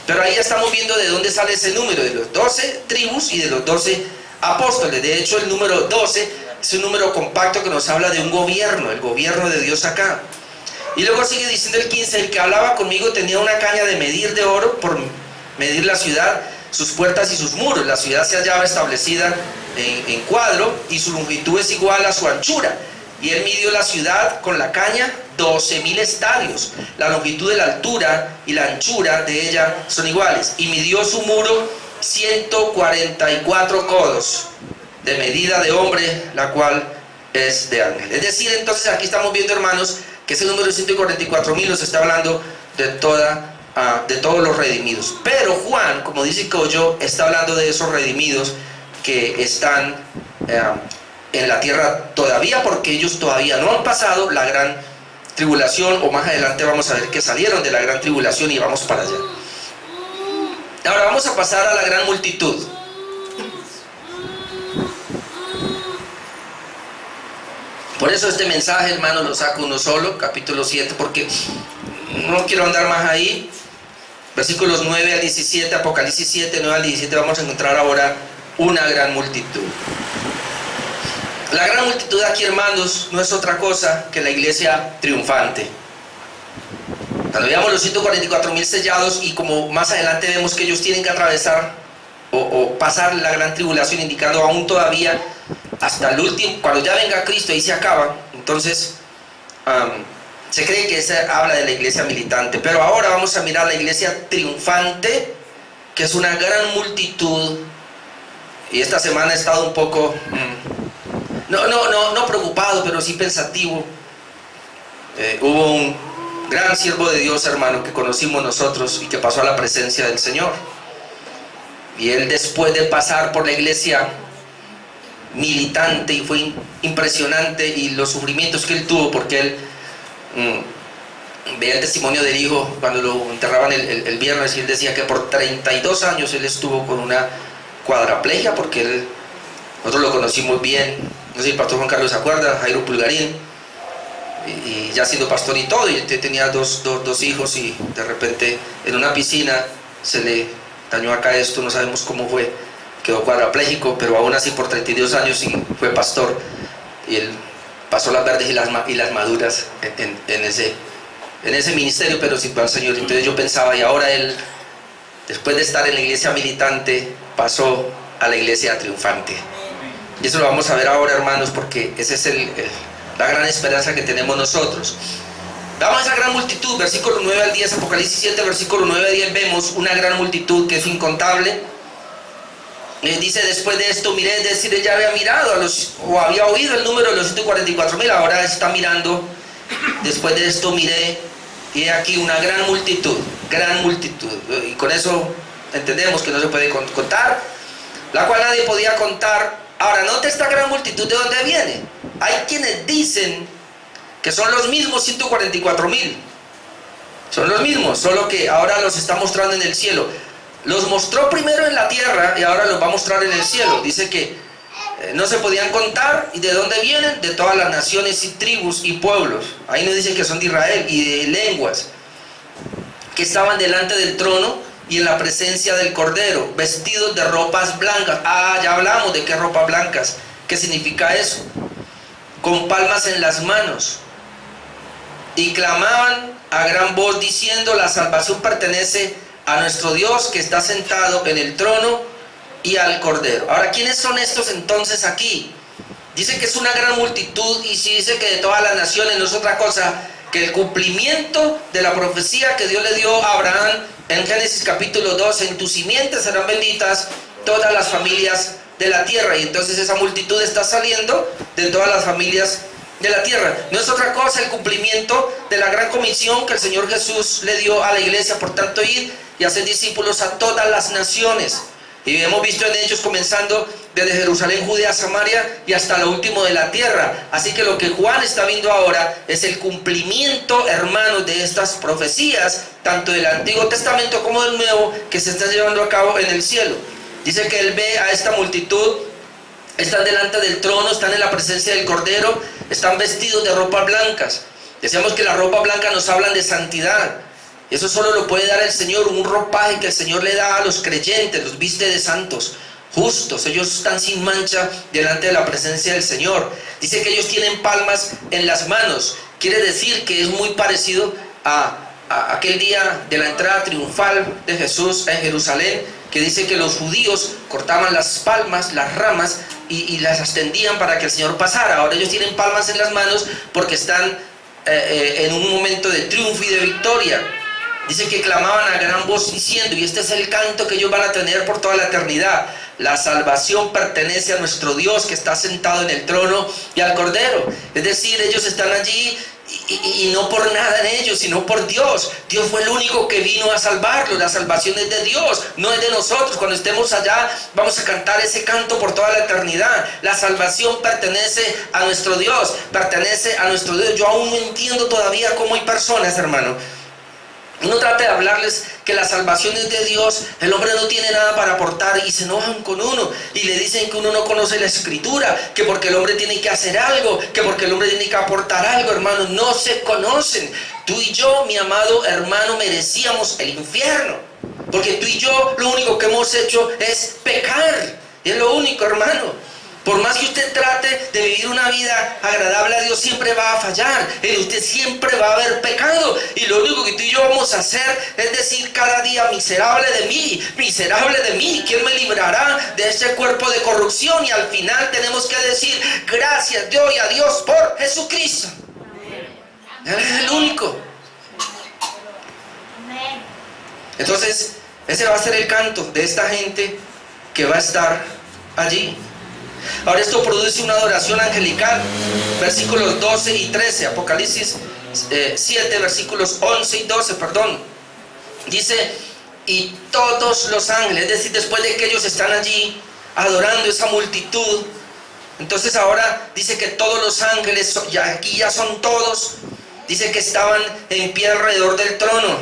Pero ahí ya estamos viendo de dónde sale ese número, de los 12 tribus y de los 12 apóstoles. De hecho, el número 12 es un número compacto que nos habla de un gobierno, el gobierno de Dios acá. Y luego sigue diciendo el 15, el que hablaba conmigo tenía una caña de medir de oro por medir la ciudad, sus puertas y sus muros. La ciudad se hallaba establecida en cuadro y su longitud es igual a su anchura. Y él midió la ciudad con la caña 12,000 estadios. La longitud de la altura y la anchura de ella son iguales. Y midió su muro 144 codos de medida de hombre, la cual es de ángel. Es decir, entonces aquí estamos viendo, hermanos, que ese número de 144,000 nos está hablando de todos los redimidos. Pero Juan, como dice Coyo, está hablando de esos redimidos que están en la tierra todavía, porque ellos todavía no han pasado la gran tribulación, o más adelante vamos a ver que salieron de la gran tribulación y vamos para allá. Ahora vamos a pasar a la gran multitud. Por eso este mensaje, hermanos, lo saco uno solo, capítulo 7, porque no quiero andar más ahí. Versículos 9 al 17, Apocalipsis 7, 9 al 17, vamos a encontrar ahora una gran multitud. La gran multitud aquí, hermanos, no es otra cosa que la iglesia triunfante. Cuando veamos los 144,000 sellados, y como más adelante vemos que ellos tienen que atravesar o pasar la gran tribulación, indicando aún todavía hasta el último, cuando ya venga Cristo, ahí se acaba. Entonces se cree que esa habla de la iglesia militante. Pero ahora vamos a mirar la iglesia triunfante, que es una gran multitud. Y esta semana he estado un poco no preocupado, pero sí pensativo. Hubo un gran siervo de Dios, hermano, que conocimos nosotros y que pasó a la presencia del Señor. Y él, después de pasar por la iglesia militante, y fue impresionante, y los sufrimientos que él tuvo, porque él veía el testimonio del hijo cuando lo enterraban el viernes, y él decía que por 32 años él estuvo con una cuadraplegia, porque nosotros lo conocimos bien. No sé si el pastor Juan Carlos se acuerda, Jairo Pulgarín, y ya siendo pastor y todo, y él tenía dos hijos, y de repente en una piscina se le dañó acá esto, no sabemos cómo fue, quedó cuadrapléjico, pero aún así por 32 años sí fue pastor, y él pasó las verdes y las maduras en ese ministerio, pero sirvió al Señor. Entonces yo pensaba, y ahora él, después de estar en la iglesia militante, pasó a la iglesia triunfante. Y eso lo vamos a ver ahora, hermanos, porque esa es la gran esperanza que tenemos nosotros. Vamos a esa gran multitud, versículo 9 al 10, Apocalipsis 7, versículo 9 al 10, vemos una gran multitud que es incontable. Dice: después de esto miré, es decir, ya había mirado había oído el número de los 144,000, ahora está mirando. Después de esto miré, y aquí una gran multitud, y con eso entendemos que no se puede contar, la cual nadie podía contar. Ahora, note esta gran multitud de dónde viene. Hay quienes dicen que son los mismos 144,000. Son los mismos, solo que ahora los está mostrando en el cielo. Los mostró primero en la tierra y ahora los va a mostrar en el cielo. Dice que no se podían contar. ¿Y de dónde vienen? De todas las naciones y tribus y pueblos. Ahí nos dice que son de Israel, y de lenguas, que estaban delante del trono y en la presencia del Cordero, vestidos de ropas blancas. Ya hablamos de qué ropas blancas. ¿Qué significa eso? Con palmas en las manos, y clamaban a gran voz diciendo: la salvación pertenece a nuestro Dios, que está sentado en el trono, y al Cordero. Ahora, ¿quiénes son estos entonces aquí? Dice que es una gran multitud, y si dice que de todas las naciones, no es otra cosa que el cumplimiento de la profecía que Dios le dio a Abraham en Génesis capítulo 2: en tu simiente serán benditas todas las familias de la tierra. Y entonces esa multitud está saliendo de todas las familias de la tierra. No es otra cosa el cumplimiento de la gran comisión que el Señor Jesús le dio a la iglesia: por tanto, ir y hacer discípulos a todas las naciones. Y hemos visto en Hechos, comenzando desde Jerusalén, Judea, Samaria y hasta lo último de la tierra. Así que lo que Juan está viendo ahora es el cumplimiento, hermanos, de estas profecías, tanto del Antiguo Testamento como del Nuevo, que se están llevando a cabo en el cielo. Dice que él ve a esta multitud, están delante del trono, están en la presencia del Cordero, están vestidos de ropas blancas. Decíamos que la ropa blanca nos hablan de santidad. Eso solo lo puede dar el Señor, un ropaje que el Señor le da a los creyentes, los viste de santos, justos. Ellos están sin mancha delante de la presencia del Señor. Dice que ellos tienen palmas en las manos. Quiere decir que es muy parecido a aquel día de la entrada triunfal de Jesús en Jerusalén, que dice que los judíos cortaban las palmas, las ramas, y las extendían para que el Señor pasara. Ahora ellos tienen palmas en las manos porque están en un momento de triunfo y de victoria. Dice que clamaban a gran voz diciendo, y este es el canto que ellos van a tener por toda la eternidad: la salvación pertenece a nuestro Dios, que está sentado en el trono, y al Cordero. Es decir, ellos están allí y no por nada en ellos, sino por Dios. Dios fue el único que vino a salvarlos. La salvación es de Dios, no es de nosotros. Cuando estemos allá vamos a cantar ese canto por toda la eternidad. La salvación pertenece a nuestro Dios, pertenece a nuestro Dios. Yo aún no entiendo todavía cómo hay personas, hermano. Uno trata de hablarles que la salvación es de Dios, el hombre no tiene nada para aportar, y se enojan con uno y le dicen que uno no conoce la Escritura, que porque el hombre tiene que hacer algo, que porque el hombre tiene que aportar algo. Hermanos, no se conocen. Tú y yo, mi amado hermano, merecíamos el infierno, porque tú y yo lo único que hemos hecho es pecar. Y es lo único, hermano. Por más que usted trate de vivir una vida agradable a Dios, siempre va a fallar. En usted siempre va a haber pecado. Y lo único que tú y yo vamos a hacer es decir cada día: miserable de mí, ¿quién me librará de este cuerpo de corrupción? Y al final tenemos que decir: gracias doy a Dios por Jesucristo. Él es el único. Entonces, ese va a ser el canto de esta gente que va a estar allí. Ahora, esto produce una adoración angelical. Versículos 12 y 13, Apocalipsis 7, versículos 11 y 12, perdón. Dice: y todos los ángeles, es decir, después de que ellos están allí adorando esa multitud, entonces ahora dice que todos los ángeles, aquí ya son todos, dice que estaban en pie alrededor del trono,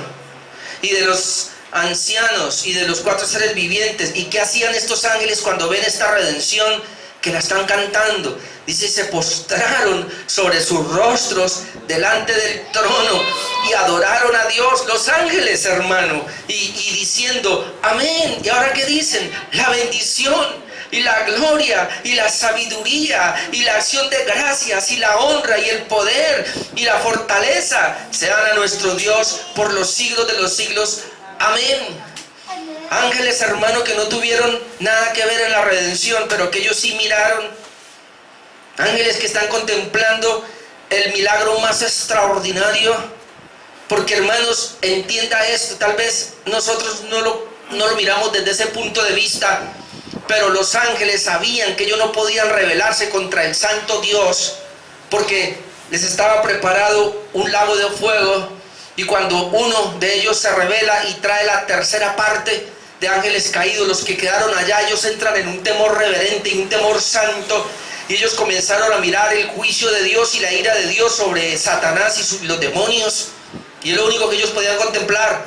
y de los ancianos y de los 4 seres vivientes. ¿Y qué hacían estos ángeles cuando ven esta redención que la están cantando? Dice: se postraron sobre sus rostros delante del trono y adoraron a Dios, los ángeles, hermano, y diciendo: amén. ¿Y ahora qué dicen? La bendición y la gloria y la sabiduría y la acción de gracias y la honra y el poder y la fortaleza sean a nuestro Dios por los siglos de los siglos. Amén. Ángeles, hermano, que no tuvieron nada que ver en la redención, pero que ellos sí miraron. Ángeles que están contemplando el milagro más extraordinario. Porque, hermanos, entienda esto. Tal vez nosotros no lo miramos desde ese punto de vista, pero los ángeles sabían que ellos no podían rebelarse contra el santo Dios, porque les estaba preparado un lago de fuego. Y cuando uno de ellos se rebela y trae la tercera parte de ángeles caídos, los que quedaron allá, ellos entran en un temor reverente y un temor santo, y ellos comenzaron a mirar el juicio de Dios y la ira de Dios sobre Satanás y los demonios, y es lo único que ellos podían contemplar.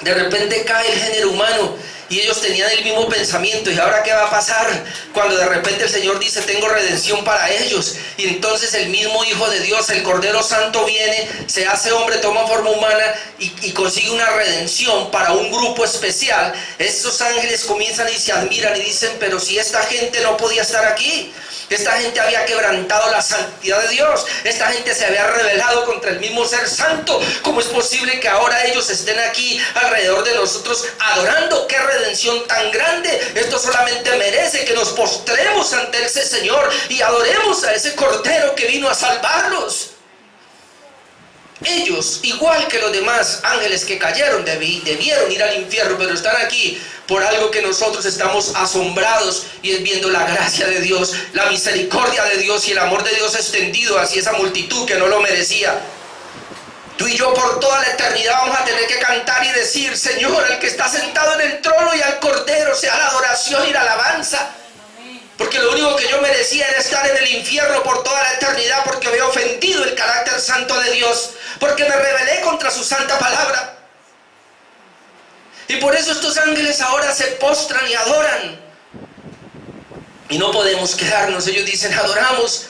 De repente cae el género humano y ellos tenían el mismo pensamiento. ¿Y ahora qué va a pasar? Cuando de repente el Señor dice: tengo redención para ellos. Y entonces el mismo Hijo de Dios, el Cordero Santo, viene, se hace hombre, toma forma humana y consigue una redención para un grupo especial. Estos ángeles comienzan y se admiran y dicen: pero si esta gente no podía estar aquí. Esta gente había quebrantado la santidad de Dios. Esta gente se había rebelado contra el mismo ser santo. ¿Cómo es posible que ahora ellos estén aquí alrededor de nosotros adorando? ¡Qué redención tan grande! Esto solamente merece que nos postremos ante ese Señor y adoremos a ese Cordero que vino a salvarlos. Ellos, igual que los demás ángeles que cayeron, debieron ir al infierno, pero están aquí por algo que nosotros estamos asombrados, y es viendo la gracia de Dios, la misericordia de Dios y el amor de Dios extendido hacia esa multitud que no lo merecía. Tú y yo por toda la eternidad vamos a tener que cantar y decir: Señor, al que está sentado en el trono y al Cordero sea la adoración y la alabanza. Porque lo único que yo merecía era estar en el infierno por toda la eternidad, porque había ofendido el carácter santo de Dios, porque me rebelé contra su santa palabra. Y por eso estos ángeles ahora se postran y adoran. Y no podemos quedarnos. Ellos dicen: adoramos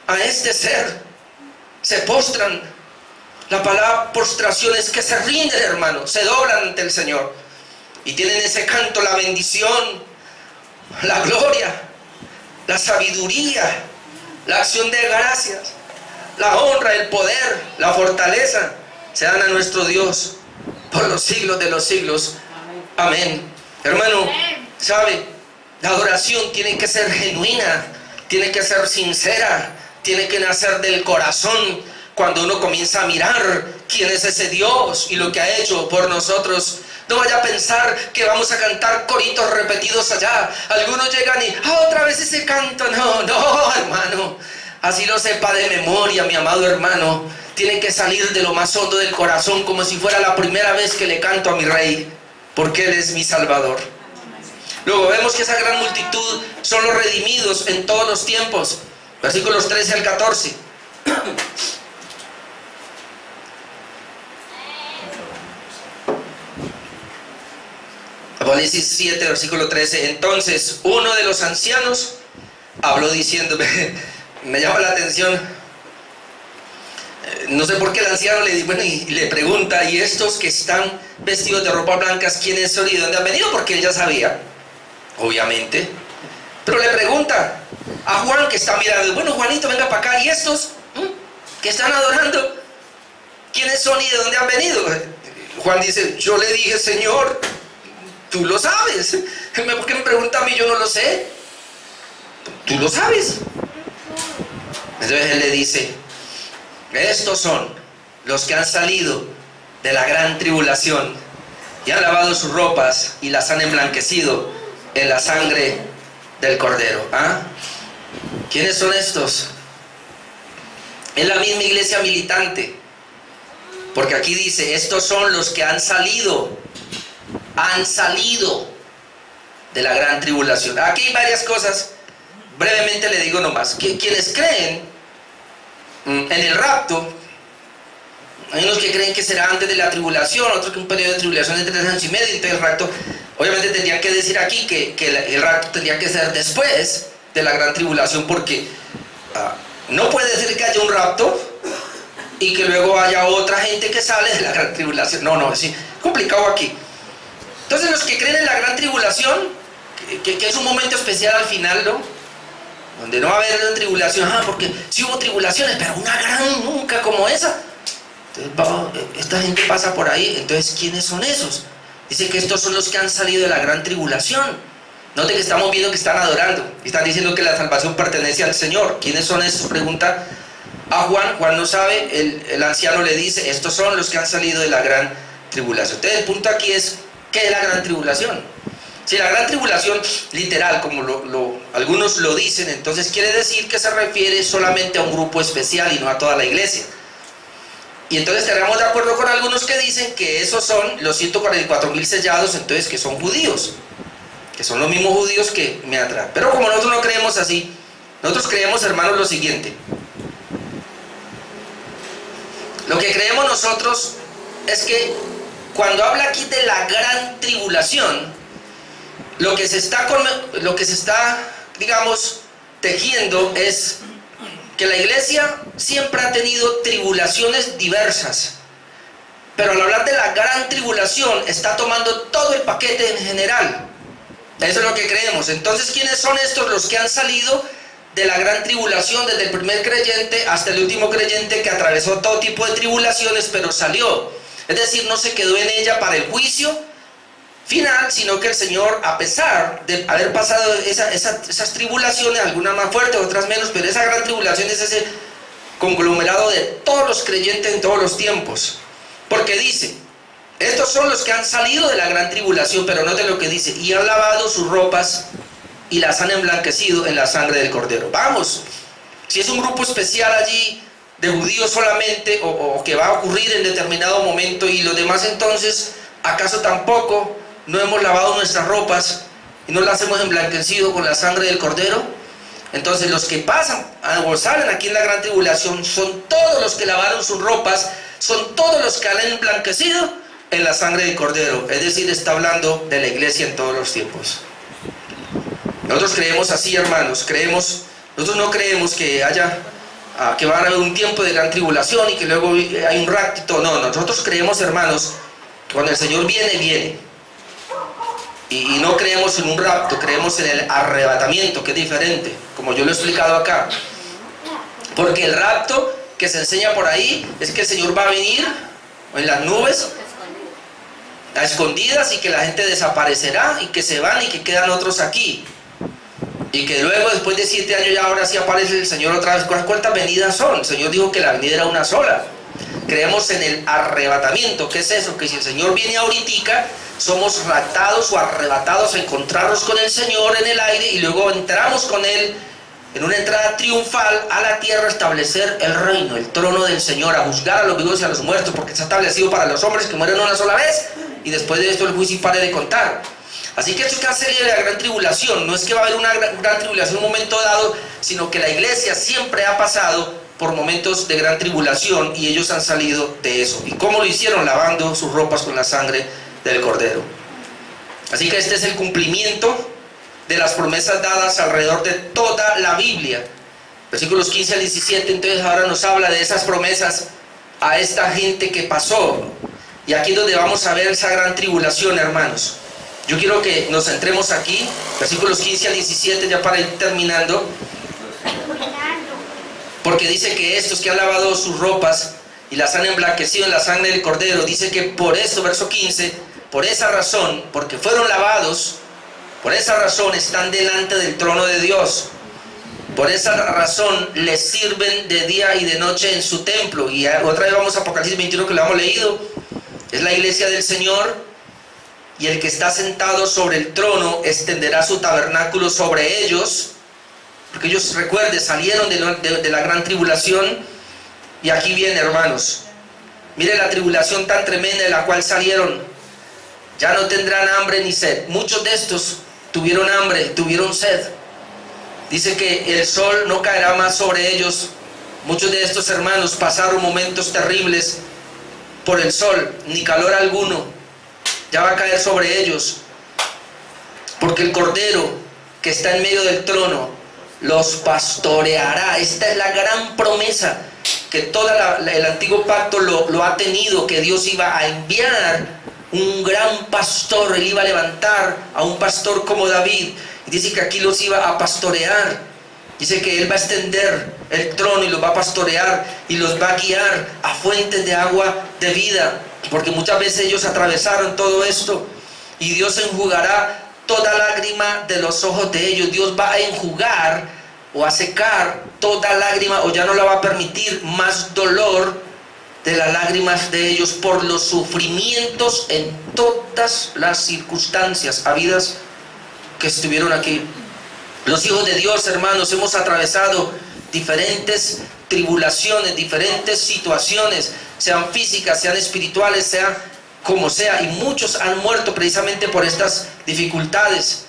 a este ser. Se postran. La palabra postración es que se rinden, hermano, se doblan ante el Señor. Y tienen ese canto: la bendición, la gloria, la sabiduría, la acción de gracias, la honra, el poder, la fortaleza, se dan a nuestro Dios por los siglos de los siglos. Amén. Hermano, ¿sabe? La adoración tiene que ser genuina, tiene que ser sincera, tiene que nacer del corazón. Cuando uno comienza a mirar quién es ese Dios y lo que ha hecho por nosotros, no vaya a pensar que vamos a cantar coritos repetidos allá. Algunos llegan y otra vez ese canto. No, hermano, así lo sepa de memoria, mi amado hermano, tiene que salir de lo más hondo del corazón, como si fuera la primera vez que le canto a mi Rey, porque Él es mi Salvador. Luego vemos que esa gran multitud son los redimidos en todos los tiempos. Versículos 13 al 14. Apocalipsis 7, versículo 13. Entonces uno de los ancianos habló diciendo, me llama la atención, no sé por qué el anciano le pregunta: ¿y estos que están vestidos de ropas blancas quiénes son y de dónde han venido? Porque él ya sabía, obviamente. Pero le pregunta a Juan, que está mirando, bueno, Juanito, venga para acá, ¿y estos que están adorando, quiénes son y de dónde han venido? Juan dice, yo le dije, Señor, tú lo sabes. ¿Por qué me pregunta a mí? Yo no lo sé. Tú lo sabes. Entonces él le dice, estos son los que han salido de la gran tribulación y han lavado sus ropas y las han emblanquecido en la sangre del Cordero. ¿Ah? ¿Quiénes son estos? Es la misma iglesia militante, porque aquí dice, estos son los que han salido de la gran tribulación. Aquí hay varias cosas, brevemente le digo nomás, que quienes creen en el rapto, hay unos que creen que será antes de la tribulación, otros que un periodo de tribulación de 3 años y medio, entonces el rapto, obviamente tendrían que decir aquí que el rapto tendría que ser después de la gran tribulación, porque no puede decir que haya un rapto y que luego haya otra gente que sale de la gran tribulación. No, es complicado aquí. Entonces los que creen en la gran tribulación, que es un momento especial al final, ¿no? Donde no va a haber tribulación, porque sí hubo tribulaciones, pero una gran nunca como esa. Entonces, esta gente pasa por ahí. Entonces, ¿quiénes son esos? Dice que estos son los que han salido de la gran tribulación. Note que estamos viendo que están adorando y están diciendo que la salvación pertenece al Señor. ¿Quiénes son esos? Pregunta a Juan. Juan no sabe. El anciano le dice, estos son los que han salido de la gran tribulación. Entonces el punto aquí es, ¿qué es la gran tribulación? Si la gran tribulación literal, como algunos lo dicen, entonces quiere decir que se refiere solamente a un grupo especial y no a toda la iglesia. Y entonces estaríamos de acuerdo con algunos que dicen que esos son los 144.000 sellados, entonces que son judíos, que son los mismos judíos que me atraen. Pero como nosotros no creemos así, nosotros creemos, hermanos, lo siguiente. Lo que creemos nosotros es que cuando habla aquí de la gran tribulación, lo que se está, digamos, tejiendo es que la iglesia siempre ha tenido tribulaciones diversas, pero al hablar de la gran tribulación está tomando todo el paquete en general. Eso es lo que creemos. Entonces, ¿quiénes son estos los que han salido de la gran tribulación, desde el primer creyente hasta el último creyente que atravesó todo tipo de tribulaciones, pero salió? Es decir, no se quedó en ella para el juicio final, sino que el Señor, a pesar de haber pasado esas tribulaciones, algunas más fuertes, otras menos, pero esa gran tribulación es ese conglomerado de todos los creyentes en todos los tiempos. Porque dice, estos son los que han salido de la gran tribulación, pero note lo que dice, y han lavado sus ropas y las han emblanquecido en la sangre del Cordero. Vamos, si es un grupo especial allí de judíos solamente, o que va a ocurrir en determinado momento, y los demás entonces, ¿acaso tampoco no hemos lavado nuestras ropas y no las hemos emblanquecido con la sangre del Cordero? Entonces los que pasan o salen aquí en la gran tribulación son todos los que lavaron sus ropas, son todos los que han emblanquecido en la sangre del Cordero. Es decir, está hablando de la iglesia en todos los tiempos. Nosotros creemos así, hermanos, nosotros no creemos que que va a haber un tiempo de gran tribulación y que luego hay un rapto. No, nosotros creemos, hermanos, que cuando el Señor viene. Y no creemos en un rapto, creemos en el arrebatamiento, que es diferente, como yo lo he explicado acá. Porque el rapto que se enseña por ahí es que el Señor va a venir en las nubes, a escondidas, y que la gente desaparecerá y que se van y que quedan otros aquí. Y que luego, después de 7 años, ya ahora sí aparece el Señor otra vez. ¿Cuántas venidas son? El Señor dijo que la venida era una sola. Creemos en el arrebatamiento. ¿Qué es eso? Que si el Señor viene ahoritica, somos raptados o arrebatados a encontrarnos con el Señor en el aire, y luego entramos con Él en una entrada triunfal a la tierra, a establecer el reino, el trono del Señor, a juzgar a los vivos y a los muertos, porque está establecido para los hombres que mueren una sola vez, y después de esto el juicio pare de contar. Así que esto es que hace de la gran tribulación. No es que va a haber una gran tribulación en un momento dado, sino que la iglesia siempre ha pasado por momentos de gran tribulación, y ellos han salido de eso. ¿Y cómo lo hicieron? Lavando sus ropas con la sangre del Cordero. Así que este es el cumplimiento de las promesas dadas alrededor de toda la Biblia. Versículos 15 al 17, entonces ahora nos habla de esas promesas a esta gente que pasó. Y aquí es donde vamos a ver esa gran tribulación, hermanos. Yo quiero que nos centremos aquí, versículos 15 al 17, ya para ir terminando. Porque dice que estos que han lavado sus ropas y las han emblanquecido en la sangre del Cordero, dice que por eso, verso 15, por esa razón, porque fueron lavados, por esa razón están delante del trono de Dios. Por esa razón les sirven de día y de noche en su templo. Y otra vez vamos a Apocalipsis 21, que lo hemos leído. Es la iglesia del Señor. Y el que está sentado sobre el trono extenderá su tabernáculo sobre ellos. Porque ellos, recuerden, salieron de la gran tribulación. Y aquí viene, hermanos. Mire la tribulación tan tremenda de la cual salieron. Ya no tendrán hambre ni sed. Muchos de estos tuvieron hambre, tuvieron sed. Dice que el sol no caerá más sobre ellos. Muchos de estos hermanos pasaron momentos terribles por el sol, ni calor alguno. Ya va a caer sobre ellos. Porque el Cordero que está en medio del trono los pastoreará. Esta es la gran promesa que todo el antiguo pacto lo ha tenido, que Dios iba a enviar un gran pastor. Él iba a levantar a un pastor como David. Y dice que aquí los iba a pastorear. Dice que Él va a extender el trono y los va a pastorear y los va a guiar a fuentes de agua de vida. Porque muchas veces ellos atravesaron todo esto. Y Dios enjugará toda lágrima de los ojos de ellos. Dios va a enjugar o a secar toda lágrima, o ya no la va a permitir más dolor de las lágrimas de ellos por los sufrimientos en todas las circunstancias habidas que estuvieron aquí. Los hijos de Dios, hermanos, hemos atravesado diferentes tribulaciones, diferentes situaciones, sean físicas, sean espirituales, sean como sea, y muchos han muerto precisamente por estas dificultades.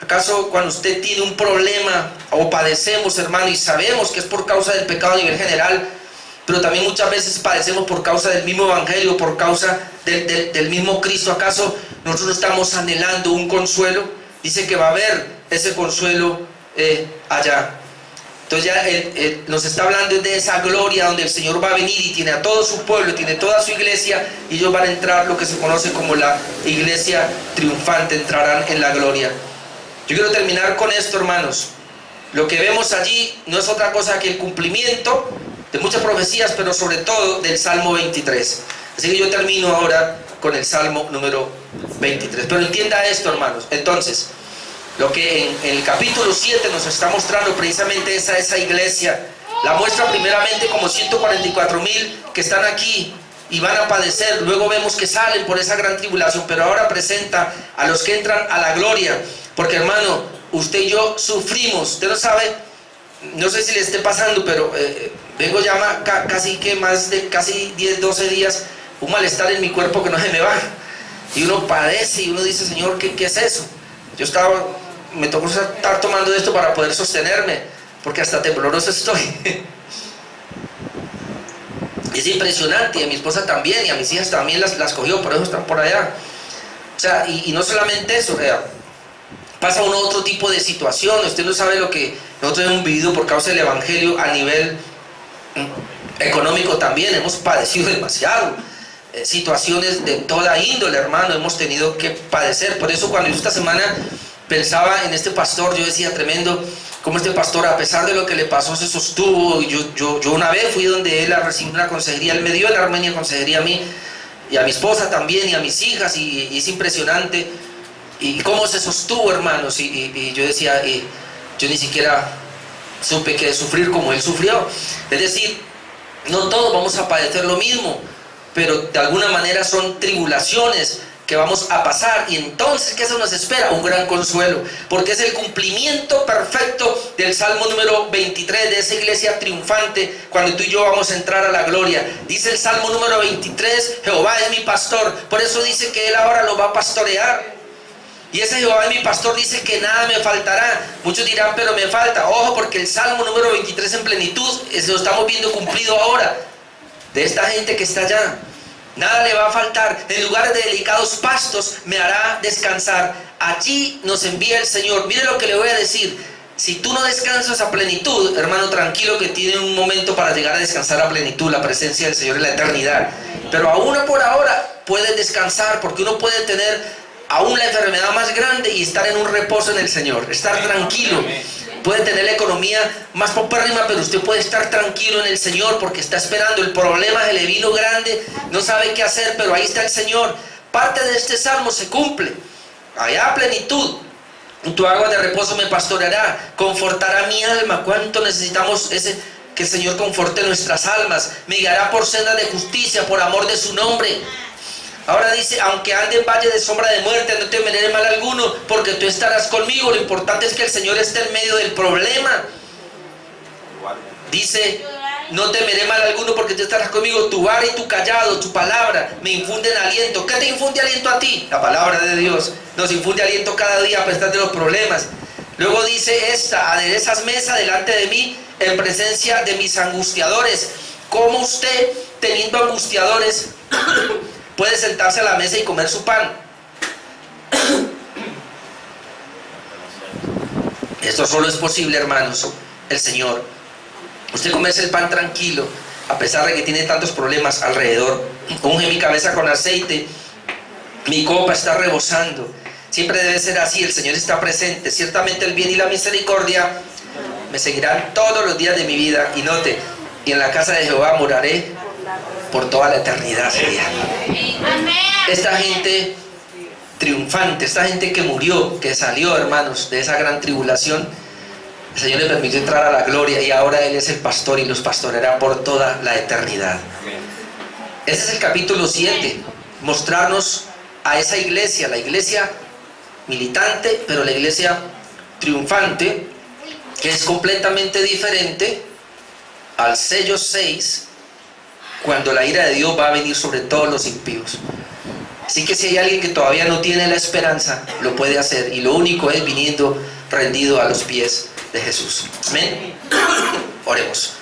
¿Acaso cuando usted tiene un problema o padecemos, hermano, y sabemos que es por causa del pecado a nivel general, pero también muchas veces padecemos por causa del mismo evangelio, por causa del mismo Cristo? ¿Acaso nosotros estamos anhelando un consuelo? Dice que va a haber ese consuelo allá. Entonces ya nos está hablando de esa gloria donde el Señor va a venir y tiene a todo su pueblo, tiene toda su iglesia, y ellos van a entrar lo que se conoce como la iglesia triunfante, entrarán en la gloria. Yo quiero terminar con esto, hermanos. Lo que vemos allí no es otra cosa que el cumplimiento de muchas profecías, pero sobre todo del Salmo 23. Así que yo termino ahora con el Salmo número 23. Pero entienda esto, hermanos. Entonces, lo que en el capítulo 7 nos está mostrando precisamente es a esa iglesia. La muestra primeramente como 144,000 que están aquí y van a padecer. Luego vemos que salen por esa gran tribulación, pero ahora presenta a los que entran a la gloria. Porque, hermano, usted y yo sufrimos. Usted lo sabe, no sé si le esté pasando, pero vengo ya casi 10, 12 días, un malestar en mi cuerpo que no se me va. Y uno padece y uno dice, Señor, ¿qué es eso? Me tocó estar tomando esto para poder sostenerme, porque hasta tembloroso estoy. Es impresionante, y a mi esposa también, y a mis hijas también las cogió, por eso están por allá. O sea, y no solamente eso, pasa otro tipo de situaciones. Usted no sabe lo que nosotros hemos vivido por causa del evangelio a nivel económico también. Hemos padecido demasiado. Situaciones de toda índole, hermano, hemos tenido que padecer. Por eso cuando yo esta semana pensaba en este pastor, yo decía, tremendo cómo este pastor, a pesar de lo que le pasó, se sostuvo. Y yo una vez fui donde él a recibir una consejería. Él me dio en Armenia consejería a mí y a mi esposa también y a mis hijas, y es impresionante y cómo se sostuvo, hermanos. Y yo decía, yo ni siquiera supe que sufrir como él sufrió. Es decir, no todos vamos a padecer lo mismo, pero de alguna manera son tribulaciones que vamos a pasar. Y entonces, ¿qué se nos espera? Un gran consuelo, porque es el cumplimiento perfecto del Salmo número 23, de esa iglesia triunfante, cuando tú y yo vamos a entrar a la gloria. Dice el Salmo número 23, Jehová es mi pastor. Por eso dice que Él ahora lo va a pastorear. Y ese Jehová es mi pastor dice que nada me faltará. Muchos dirán, pero me falta. Ojo, porque el Salmo número 23 en plenitud lo estamos viendo cumplido ahora, de esta gente que está allá. Nada le va a faltar. En lugares de delicados pastos me hará descansar. Allí nos envía el Señor. Mire lo que le voy a decir. Si tú no descansas a plenitud, hermano, tranquilo que tiene un momento para llegar a descansar a plenitud, la presencia del Señor en la eternidad. Pero aún por ahora puedes descansar, porque uno puede tener aún la enfermedad más grande y estar en un reposo en el Señor, estar tranquilo. Puede tener la economía más paupérrima, pero usted puede estar tranquilo en el Señor porque está esperando. El problema se le vino grande, no sabe qué hacer, pero ahí está el Señor. Parte de este salmo se cumple. Allá plenitud. En tu agua de reposo me pastoreará, confortará mi alma. ¿Cuánto necesitamos que el Señor conforte nuestras almas? Me guiará por senda de justicia, por amor de su nombre. Ahora dice, aunque ande en valle de sombra de muerte, no temeré mal alguno, porque tú estarás conmigo. Lo importante es que el Señor esté en medio del problema. Dice, no temeré mal alguno, porque tú estarás conmigo. Tu vara y tu callado, tu palabra, me infunden aliento. ¿Qué te infunde aliento a ti? La palabra de Dios nos infunde aliento cada día a pesar de los problemas. Luego dice aderezas mesa delante de mí, en presencia de mis angustiadores. ¿Cómo usted, teniendo angustiadores, puede sentarse a la mesa y comer su pan? Esto solo es posible, hermanos, el Señor. Usted comerse el pan tranquilo, a pesar de que tiene tantos problemas alrededor. Unge mi cabeza con aceite, mi copa está rebosando. Siempre debe ser así, el Señor está presente. Ciertamente el bien y la misericordia me seguirán todos los días de mi vida. Y note, y en la casa de Jehová moraré por toda la eternidad. Sería esta gente triunfante, esta gente que murió, que salió, hermanos, de esa gran tribulación. El Señor le permitió entrar a la gloria y ahora Él es el pastor y los pastoreará por toda la eternidad. Ese es el capítulo 7, mostrarnos a esa iglesia, la iglesia militante, pero la iglesia triunfante, que es completamente diferente al sello 6, cuando la ira de Dios va a venir sobre todos los impíos. Así que si hay alguien que todavía no tiene la esperanza, lo puede hacer, y lo único es viniendo rendido a los pies de Jesús. Amén. Oremos.